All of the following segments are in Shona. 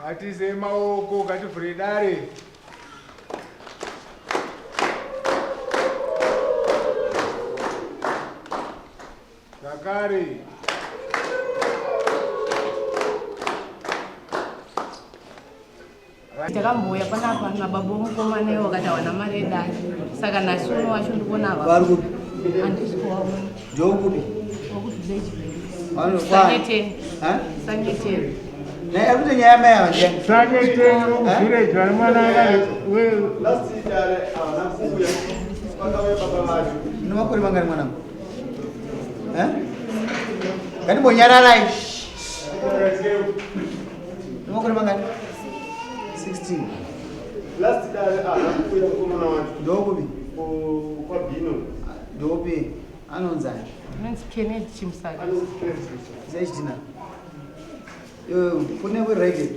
Atize maoko kativhure dare. Zakari. Takamboya panapa nababa mukomana wakatawana mari edare saka nasuno wacho ndikuona ava vari kupi handisi kuvaona ndokupi sanyeteni kuti nyaya maya Sanyeteni village vari mwana nomakore mangani mwanangu ngatimbonyararai nomakore mangani 16 ndokupi ndokupi anonzani Kennedy Chimsaka zaichitina kune werege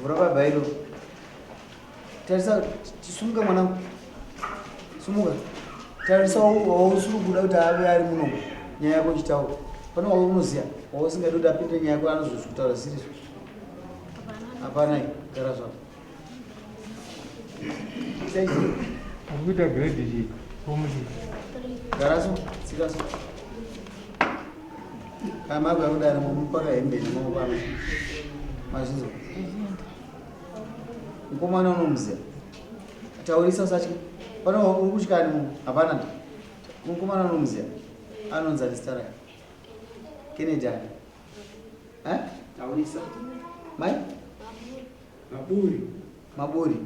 vhura pabhairo tarisa tisumuka mwanangu sumuka tarisa wausiri kuda kuti ave ari muno nyaya yako chitaura pane waunoziya wausingadi kuti apinde nyaya yako anozozvi kutaura siriso hapanai gara zvako akuita grade chii garaso tsikaso kamaku yakudari mumupaka hembe nemaoko mazvinzo mukomana unomuziya taurisa usatya pane uri kutyani mu hapana nda mukomana unomuziya anonzi distaraya Kennedy ani taurisa mai maburi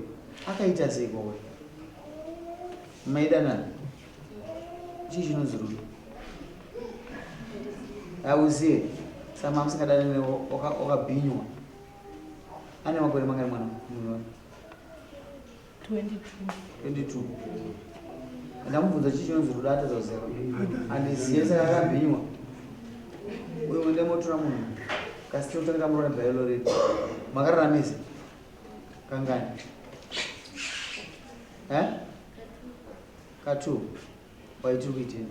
akaita sei kwawe maidanani chii chinonzirudi auziye sama musingadani wakabhinywa ane makore mangani mwana munhu 22 ndamubvunza chii chinonzirudi atadza kuziva handiziye saka akabhinywa uyo ndemotora munhu kasitotanga murona bhairo redu makararamise kangani ka2 waitiri kuiteni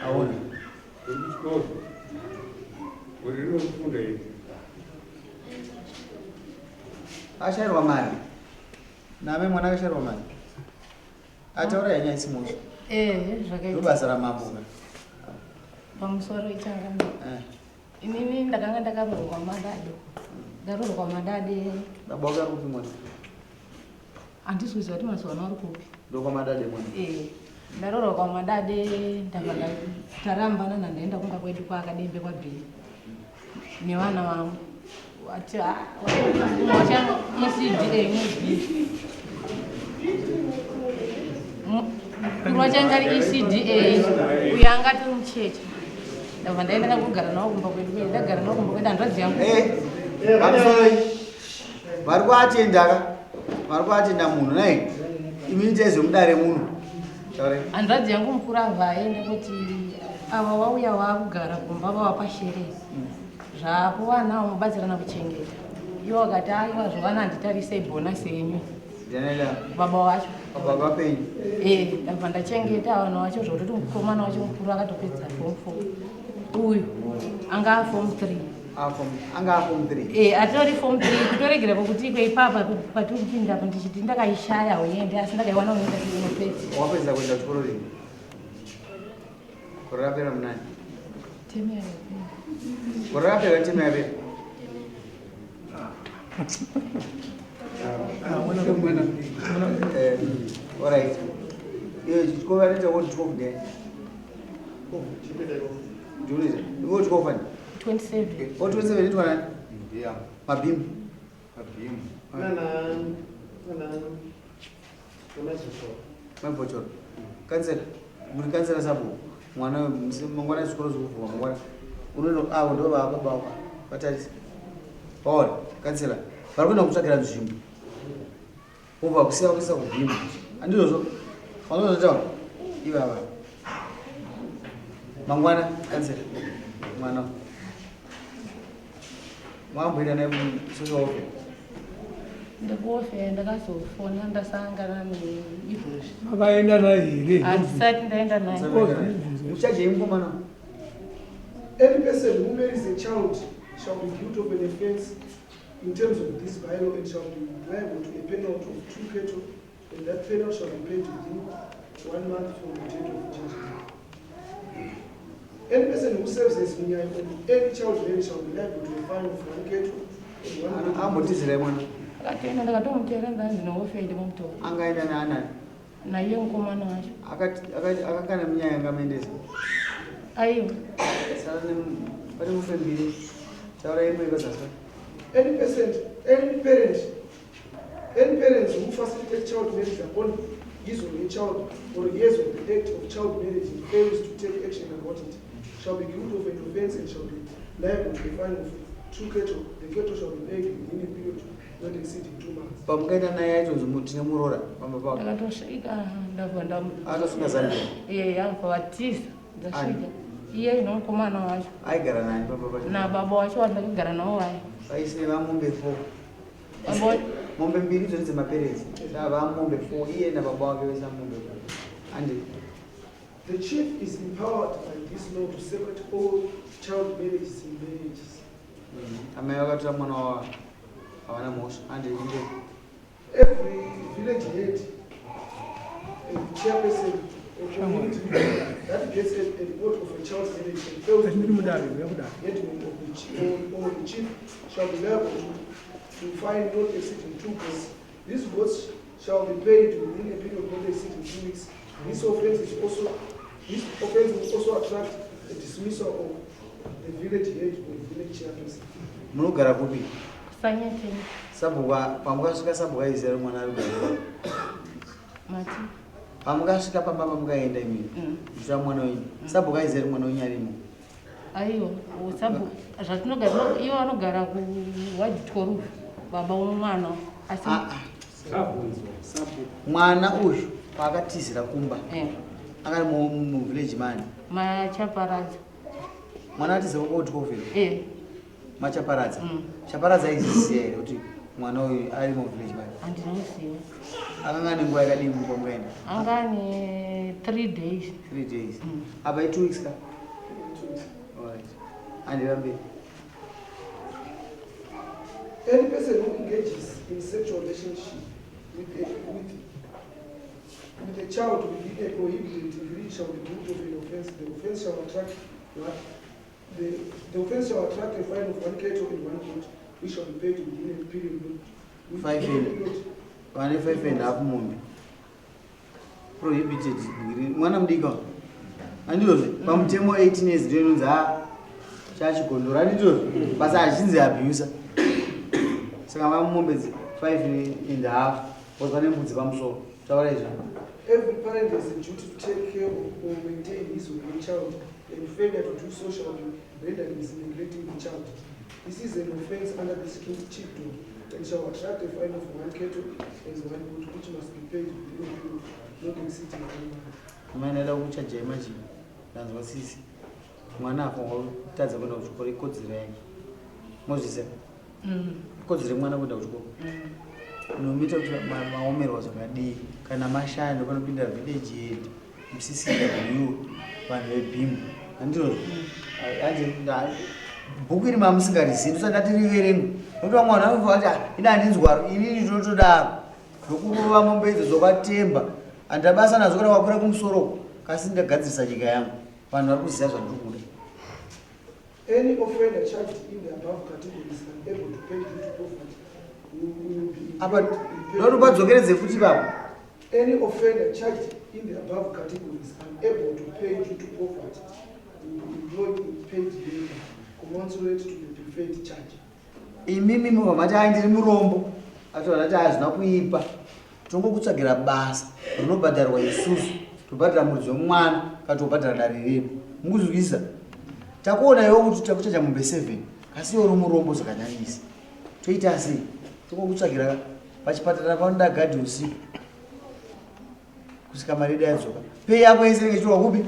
aona ashayirwa mari name mwana akashayirwa mari ataura yanya isimoso ndobasa ramamboka pamusoro ichanga inini ndakanga ndakarorwa madade ndarorwa madade baba wakari kupi mwana handisi kuziva kuti mazuva vari kupi ndokwa madade mwana ndarorwa kwamadade ndakanga tarambana nandaenda kunga kwedu kwaakadembe kwabhiri nevana vangu wacha ECDA kurwachangari ECDA uyo anga tiri mucheche ndabva ndaenda nakugara nawo kumba kwedu kwedu ndagara nawo kumba kwedu handwadzi yangu vari kuatenda munhu nai imiite ezvemudare munhu handwadzi yangu mukuru avhaenda kuti ava wauya waakugara kumba vavapasherezi zvapo vanawo mubatsirana kuchengeta ivo vakati aiva zvovana handitarise bhonasi yenyu baba wacho baba penyu ndabva ndachengeta vana vacho zvokutoti mukomana wacho mukuru akatopedza form 4 uyu anga aform 3 anga aform 3 atori form 3 kutoregera pokuti ikweipapa patiri kupindapo ndichiti ndakaishaya uende asi ndakaiwana unoenda inopedza wapedza kuenda kuchikoro rini Kurapera mnani? Temi ya Kurapera temi ya bebe? Alright. You go ahead and what 12 there? Do you go to open? 27. What 27 is one? Yeah. Mabim. Mampochoro. Cancel. Muri cancel sabu. Mwana zikolo zikuvuka mwana. Unono ndo baba. Batali. All cancel. Barikuna kutsakira nzvimbo. Ubva kusiya kuisa kubhima. Andizvo. Wanozotaura. Ivava. Mangwana cancel. Mwana. Mwamboita naye social welfare. Ndikuofe ndakazofona ndasangana neizvozvi. Makaenda naye here? Handisati ndaenda naye. Uchaje mukomana? Any person who marries a child shall be guilty of an offense in terms of this bylaw and shall be liable to a penalty of 2 cattle, and that penalty shall be paid within 1 month from the date of judgment. Any person who serves as Munyai on any child marriage shall be liable to a fine of 1 cattle and 1 month. Ambotizira mwana. Akatoenda ndakatomutera ndanzi noofende mumutora. Angaenda naanani? Naiye mukomana wacho. Akakana Munyai angamendesa. Aiwa. Sara pane mufembiri. Taura imwe ikazaswa. Any parents who facilitate child marriage upon his or her child or years of the act of child marriage and fails to take action about it shall be guilty of an offense and shall be liable to a fine of 2 cattle. The cattle shall be paid within a period not exceeding 2 months. Pamukaita naye aitonzi tine murora pamba pako. Ndakatosvika ndabva Akasvika Zambia. yabva vatiza ndasvika. Iye nomukomana wacho. Aigara nani pamba pako? Nababa wacho wandakagara nawo wayo. Vaisire vamombe 4. Mombe mbiri idzo dzemaperezi. Saka vamombe 4 iye nababa wake vese vamombe 4. Andi. The chief is empowered by this law to separate all child marriages and marriages. Amai vakatora mwana wavo havana mhosva. Andi. Every village head and chairperson or community that gets a report of a child marriage and fails to inform the headman of the chief or the chief shall be liable to fine not exceeding 2 days. These votes shall be paid within a period not exceeding 2 weeks. This offense will also attract the dismissal of the village head or village chairperson. Munogara kupi? Sanyete. Sabhuka pamukasvika sabhuka izera mwana ari kugara. Mati. Pamukasvika pamba pamukaenda imini. Zvira mwana wenyu. Sabhuka izera mwana wenyu arimo. Aiwa, sabu zvatinogara ivo vanogara kuwadi 12 baba womwana asi mwana uyu paakatizira kumba akari muvillage mani machaparadza mwana atizira kuti kofero machaparadza chaparadza izisiya here kuti mwana uyu ari muvillage mani handinoziva akanga ane nguva yakadii mukamukaenda anga ane 3 days 3 days apa 2 weeks ka Andirambe. Any person who engages in sexual relationship with a child within a prohibited degree shall be guilty of an offense. The offense shall attract a fine of 1 cattle and 1 goat, which shall be paid within a period. 5.5 Mombe. Prohibited degree. Mwana mdika. Andiozi pamutemo 18 years ndinonzi chachikondora ndizvo basi azhinzi abusa saka vamombe 5.5 wozva nembudzi pamusoro taura izvo. Every parent has a duty to take care or maintain his or her child, and failure to do so shall be rendered as neglecting the child. This is an offense under the chiefdom and shall attract a fine of 1 cattle and 1 goat, which must be paid within a period not exceeding 1 month. Amaenda kuchajai machi ndanzwa sisi mwana afa watadza kuenda kuchikoro ikodzero yake mozvisa ikodzero yemwana kuenda kuchikoro nomuita kuti maomerwa zvakadii kana mashaya ndopanopinda village head musisira kuyu vanhu vebhimu andizvo bhuku iri mamusingarizivi ndosati tiriverengu nokuti vamwe vanhu vanofa kuti ina handinzwaro inini ndinotodaro ndokurova mombe idzo zvokatemba handabasa nazo kana wakwira kumusoro kasi ndagadzirisa nyika yangu vanhu vari kuziva zvandiri kuda. Any offender charged in the above categories and able to pay due to poverty will be apa ndoto padzokeredze futi baba. Any offender charged in the above categories and able to pay due to poverty will be employed in paid labor commensurate to the preferred charge. Imimi muvamati ndiri murombo atova ati hazvina kuipa tongokutsvagira basa rinobhadharwa isusu tobhadhara mudzi womwana kana tobhadhara dare redu mukuzwisisa. Takuona iwo kuti takuchacha Mombe 7 asi iwo uri murombo zvakanyanyisa toita sei tongokutsvagira pachipatara panoda gadhi usiku kusvika mari yedu yadzoka pei yako yese inenge ichiwa kupi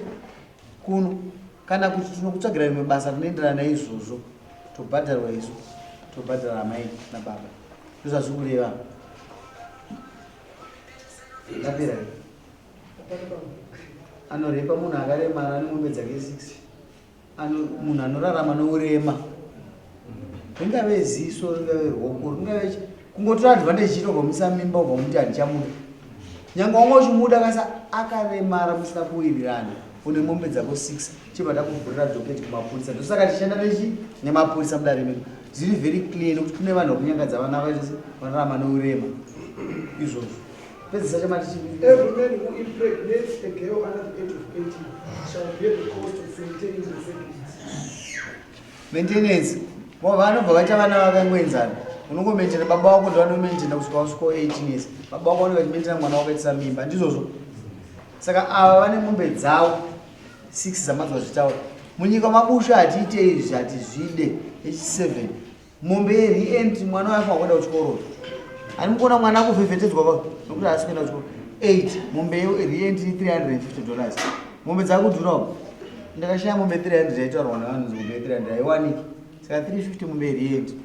kuno kana kuti tinokutsvagira rimwe basa rinoenderana naizvozvo tobhadharwa isu tobhadhara mai nababa ndozvazviri kureva yapera anorepa munhu akaremara nemombe dzake 6 munhu anorarama nourema ringave ziso ringave ruoko ringave kungotora advantage chitogomisa mimba ubva muti handichamuda nyanga wanga uchimuda kasa akaremara musina kuwirirana une mombe dzako 6 chibva takuvhurira dhoketi kumapurisa ndosaka tichienda nemapurisa mudare medu zviri very clear nekuti kune vanhu vakunyangadza vana vachese vanorarama nourema izvozvo pedzisa chamati Every man who impregnates a girl under the age of 18 shall bear the cost of maintaining the pregnancy. Maintenance. Vanobva vaita vana vakangoenzana. Unongomaintaina baba wako ndovanomaintaina kusvika wasvika 18 years. Baba wako vanenge mwana wakaitisa mimba ndizvozvo. Saka ava vane mombe dzavo 6 dzamadzwa zvitaura. Munyika mabusha hatiite izvi hatizvide H7. Mombe re-entry mwana wafa wakwenda kuchikoro. Ani mukuona mwana akuvhevhetedzwa nokuti haasi kuenda kuchikoro. 8 mombe re-entry $350. Mombe dzakudhurawo. Ndakashaya mombe 300 yaitaurwa navanhu mombe 300 haiwaniki. Saka 350 mombe re-entry.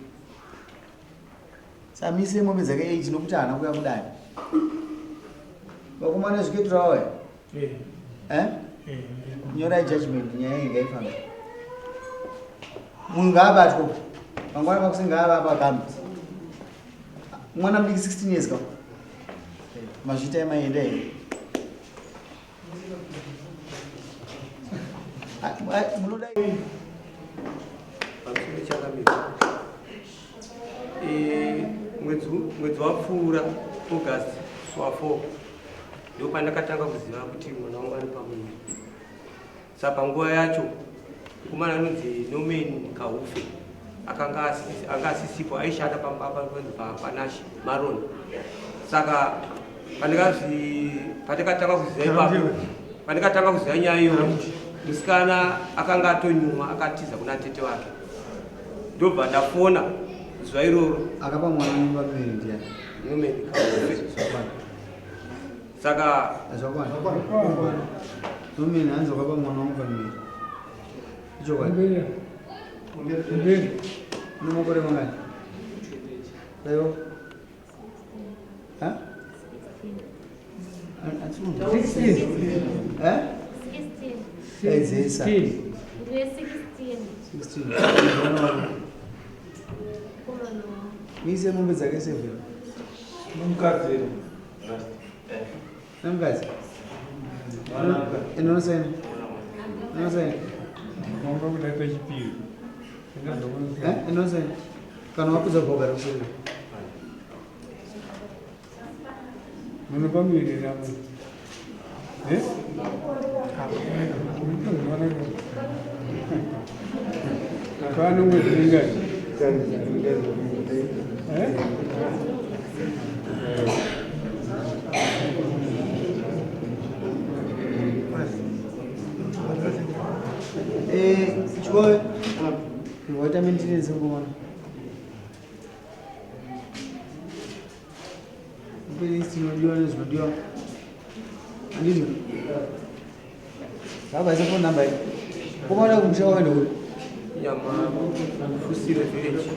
Samise mombe dzake 8 nokuti haana kuya kudani. Vakomana zviketura waya. Nyora judgment nyaya iyi ngaifamba. Munhu ngaabatwe. Mangwana pakusi ngaava kambi. Mwana mudiki 16 years ka. Mazvita emaenda here. Munoda mwedzi wapfuura August wa4 ndio pandakatanga kuziva kuti mwana wangu ari pamuviri. Saka panguva yacho mukomana anonzi Norman Kaufe anga asisipo aishanda panashi Maron. Saka pandakatanga kuziva nyaya iyoyo musikana akanga atonyuma akatiza kuna tete wake ndobva ndafona zuva iroro akapa mwana mimba peri ndiani Norman Kaufe. Saka Norman hanzi wakapa mwana wangu pamiri ichokwadi unemakore mangani aiwa 16 mise mombe dzake 7 Nomukadzi. namukadzi inonosaina Mombe kudaita chipiri. inonosaina kana wakudza kugara kuseri Muno pamiri namo. Kana mwezi ngani? chikoyo waita maintenance ngomana mpelisi inodiwa nezvinodiwa andizvo zvabaisa phone number iyi komana kumusha wakaenda kuri Fusire village.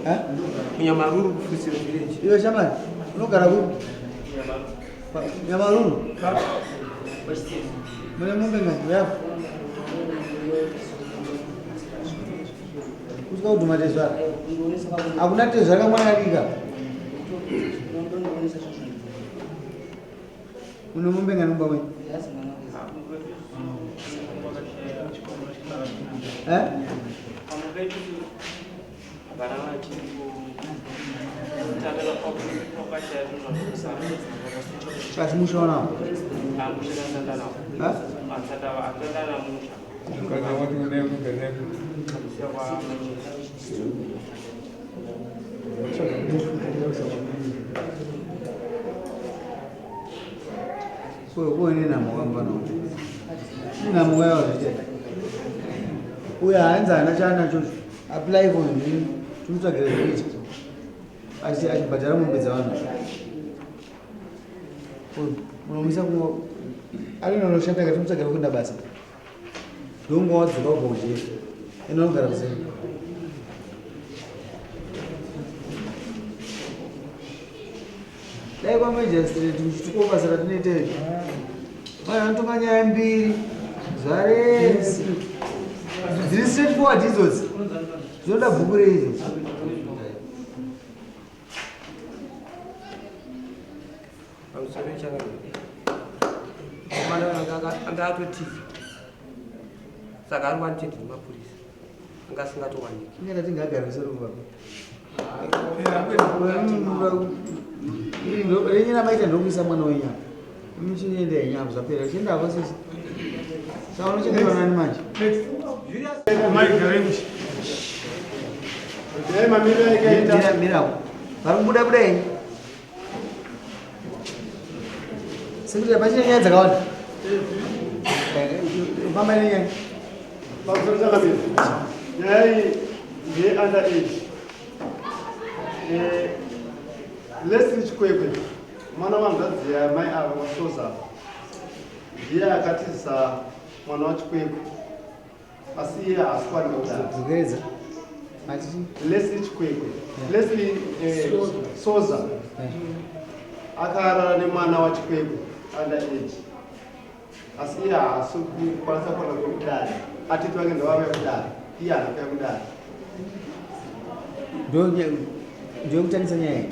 Kunyamaruru Fusire village. iwe shamani unogara kuri nyamaruru mune mombe ngani yako kusika kudhuma tezvara hakuna tezvara kamwana kadika une mombe ngani mumba mwenyu Kasi mushona. Kaza watu ndevu ndevu. Wewe nina mwamba no. Nina mwao je. Uyaanza anachana chocho. Apply for me. Tumtsagere hicho. Asi ajibadala mumbeza wana. Unomisa ku alinoshata katumtsagere kwenda basa. Dongo wadziba ubonje. Inogara kusema. Dai kwa majesty tuchituko basa ratinete. Maya antomanya mbiri. Zaresi. Ziri straightforward izodzi. Zvoda bhuku reizo. Anga atotiza saka ari wanted nemapurisa anga asingatowaniki Ingati tingagarise ruva. Renyina maita ndokuisa mwana wenyama. Michienda yenyama zvapera. Chienda apa sisi. Saka unochengeta nani manje? Mira. Varikubuda budai. Sekuti pachine nyaya dzakawanda. Famba nenyaya. Nyaya ndeyeunderage. Leslie Chikwekwe, mwana wanzvadzi yamai ava vasoza, ndiye akatisa mwana waChikwekwe, asi iye haaswani kudaro. Leslie Chikwekwe, Leslie Soza akarara nemwana waChikwekwe underage, asi iye haasi kukwanisa kuona kwekudare. Atiti vake ndovauya kudare, iye haana kuya kudare. Ndio kutangisa nyaya.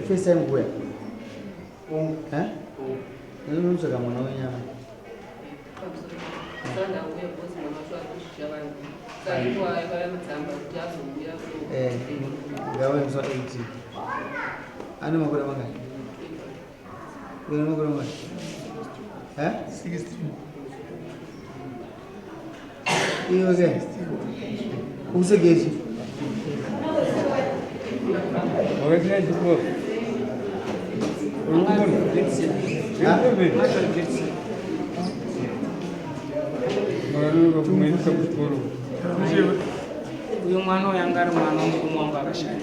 First time where? Ninotsvaka mwana wenyama. Ngawe mswa 18. Ane makore mangani? Wewe makore mangani? 16. Iyo ke? Usegeji. Wese ndipo. Uyu mwana wanga ari mwana womukoma wangu akashaya.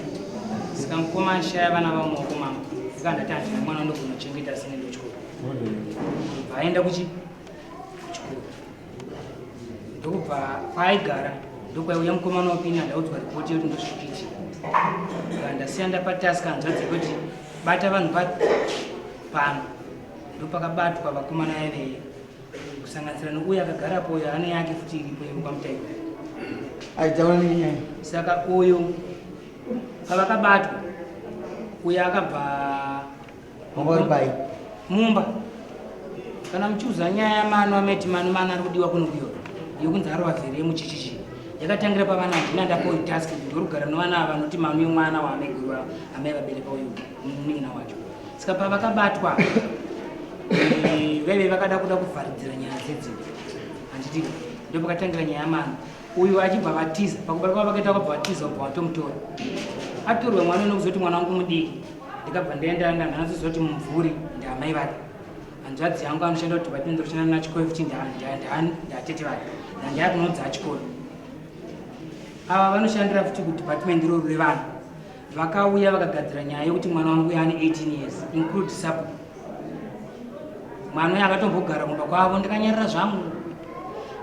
Saka mukoma ashaya vana vamuoko mangu. Saka ndati mwana ndokunochengeta sine ndochikoro. Aenda kuchikoro. Ndokubva paaigara ndokwaiuya mukomana wapinda ndaudzwa ripoti yekuti ndosvikiti. Ndasiya ndapataska hanzvadzi kuti bata vanhu pano ndopakabatwa vakomana veveye kusanganisira nouyo akagarapo uyo ane yake futi iripo yekwamutai aitaura nenyaya. Saka uyo pavakabatwa uyo akabva pai mumba. Kana muchiudza nyaya yamano ameti mano ari kudiwa kuno kuyo yokunzi ari wavhiri yemuchichichi yakatangira pavana ndina ndapoyi task ndorugara novana ava noti mano yemwana waamegurwa amaivabereka uyu munin'ina wacho. Saka pavakabatwa veve vakada kuda kuvharidzira nyaya dzedzino handiti ndopakatangira nyaya yamano uyu achibva vatiza pakubara kwavo vakaita kwabva vatiza ubva watomutora atorwe mwana unokuzoti mwana wangu mudiki ndikabva ndaenda ndanhanatsozoti mumvuri ndaamai vake hanzvadzi yangu anoshanda kuti patinoenda kushanda nachikoro futi ndatete vake ndandiakunodza achikoro. Ava vanoshandira futi kudepartment iroro revanhu vakauya vakagadzira nyaya yekuti mwana wangu ane 18 years include support. Mwana uyu akatombogara kumba kwavo ndikanyarira zvangu.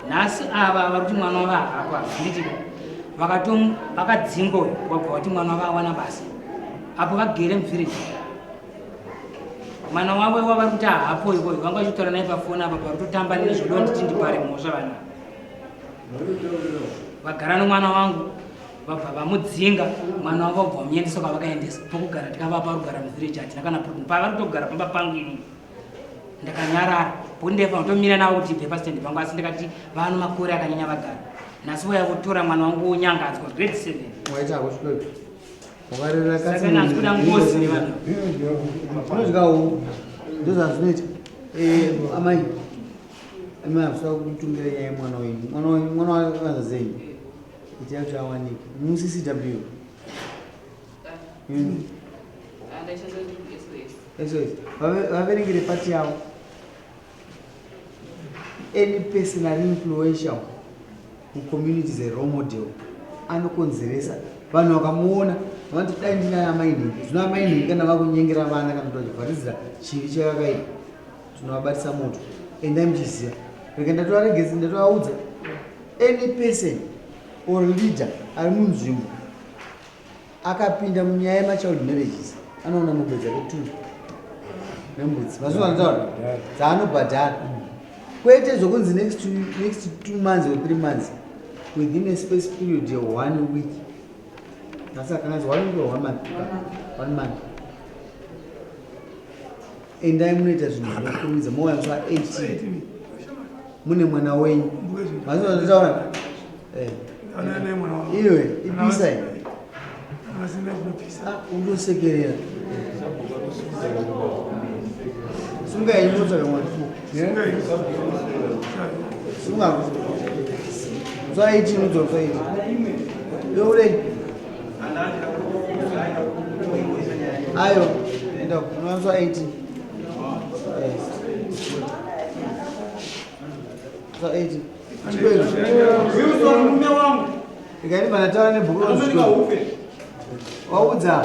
Nhasi ava vari kuti mwana wava hapa nditi vakadzinga uyu wabva kuti mwana wava awana basa apo vagere muvhiriji. Mwana wavo wavari kuti hapo ikoyo vanga vachitaura naye pafoni apa parikutotamba nezvodo nditi ndipare mhosva vana vagara nomwana wangu vabva vamudzinga mwana wavo vabva vamuendesa kwavakaendesa pokugara tikavapa rugara muvhiriji hatina kana problem pavari kutogara pamba pangu ini ndakanyarara pokuti ndaifanira kutomira navo kuti ibve pasitendi pangu asi ndikati vano makore akanyanya vagara nhasi waya kutora mwana wangu unyangadzwa grade 7 waita kuchikwepo wakarera saka nanzi kuda ngozi nevanhu unodyawo ndozvazvinoita amai amavisa kutungira nyaya yemwana wenyu mwana wakanza zenyu itai kuti awanike muCCW vaverengere pati yavo any person ari influential mucommunity zerole model anokonzeresa vanhu vakamuona vanoti dai ndina amainingi zvino amainingi kana vakunyengera vana kana kutovharidzira chivi chakakaita zvinovabatisa moto endai muchiziva rega ndatovaregesi ndatovaudza any person or leader ari munzvimbo akapinda munyaya yemachild marriages anoona mombe dzake 2 nembudzi mazvinoataura dzaanobhadhara kwete zvokunzi next 2 months or 3 months within a space period ye 1 week asi akanganzi 1 week or 1 month 1 month endai munoita zvinhu zvinokurumidza mowayamswa 18 mune mwana wenyu mazvinoataura iwe ipisai unosekerera sungainyotsvaka mwana sunga zva 18 udzwa 18 youle ayo enda unozwa 18 zva 18 chipelo yuzo mume wangu ikani bana tawa nebhuku waudza